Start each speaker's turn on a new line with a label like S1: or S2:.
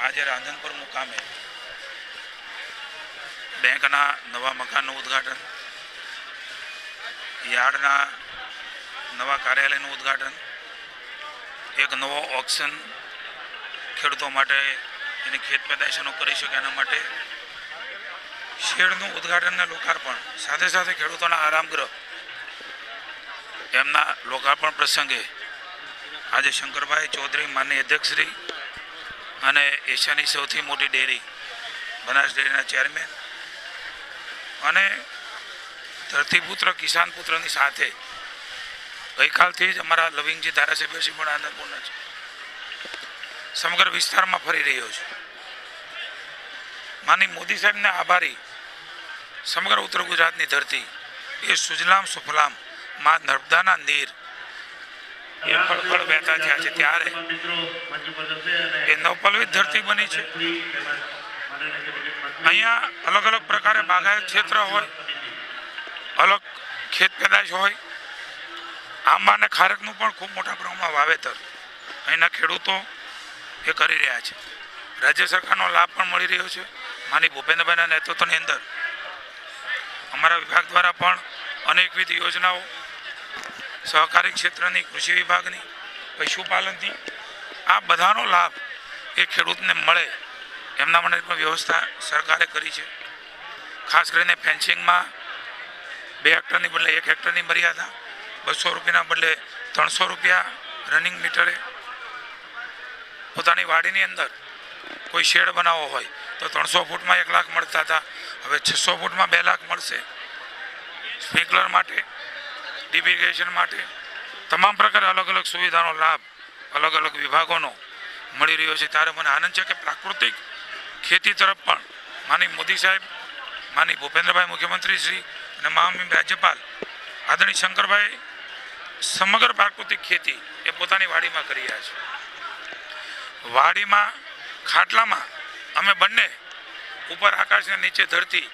S1: આજે રાંધનપુર મુકામે બેંકના નવા મકાનનું ઉદ્ઘાટન, યાર્ડના નવા કાર્યાલયનું ઉદ્ઘાટન, એક નવો ઓક્શન ખેડૂતો માટે એની ખેત પેદાશોનો કરી શકે એના માટે શેડનું ઉદ્ઘાટન અને લોકાર્પણ, સાથે સાથે ખેડૂતોના આરામગૃહ એમના લોકાર્પણ પ્રસંગે આજે શંકરભાઈ ચૌધરી માનનીય અધ્યક્ષશ્રી અને એશિયાની સૌથી મોટી ડેરી બનાસ ડેરીના ચેરમેન અને ધરતીપુત્ર કિસાન પુત્રની સાથે ગઈકાલથી જ અમારા લવિંગજી ધારાસભ્યશ્રી પણ આનંદપૂર્ણ છે, સમગ્ર વિસ્તારમાં ફરી રહ્યો છે. માની મોદી સાહેબને આભારી સમગ્ર ઉત્તર ગુજરાતની ધરતી એ સુજલામ સુફલામ માં નર્મદાના નીર એ ફળફળ વહેતા થયા છે, ત્યારે એ નવપલવિત ધરતી બની છે. અહીંયા અલગ અલગ પ્રકારે બાગાયત ક્ષેત્ર હોય, અલગ ખેત પેદાશ હોય, આંબા અને ખારેકનું પણ ખૂબ મોટા પ્રમાણમાં વાવેતર અહીંના ખેડૂતો એ કરી રહ્યા છે. રાજ્ય સરકારનો લાભ પણ મળી રહ્યો છે. માની ભૂપેન્દ્રભાઈના નેતૃત્વની અંદર અમારા વિભાગ દ્વારા પણ અનેકવિધ યોજનાઓ, સહકારી ક્ષેત્રની, કૃષિ વિભાગની, પશુપાલનની, આ બધાનો લાભ એ ખેડૂતને મળે એમના માટે પણ વ્યવસ્થા સરકારે કરી છે. ખાસ કરીને ફેન્સિંગમાં 2 હેક્ટરની બદલે 1 હેક્ટરની મર્યાદા, 200 રૂપિયાના બદલે 300 રૂપિયા રનિંગ મીટરે. પોતાની વાડીની અંદર કોઈ શેડ બનાવવો હોય તો 300 ફૂટમાં 1 લાખ મળતા હતા, હવે 600 ફૂટમાં 2 લાખ મળશે. સ્પ્રિંકલર માટે, ડીપ ઇરિગેશન માટે તમામ પ્રકારે અલગ અલગ સુવિધાનો લાભ અલગ અલગ વિભાગોનો મળી રહ્યો છે. ત્યારે મને આનંદ છે કે પ્રાકૃતિક ખેતી તરફ પણ માની મોદી સાહેબ, માની ભૂપેન્દ્રભાઈ મુખ્યમંત્રી શ્રી અને મહામહિમ રાજ્યપાલ આદરણીય શંકરભાઈ સમગ્ર પ્રાકૃતિક ખેતી એ પોતાની વાડીમાં કરી રહ્યા છે. વાડીમાં ખાટલામાં અમે બંને ઉપર આકાશ અને નીચે ધરતી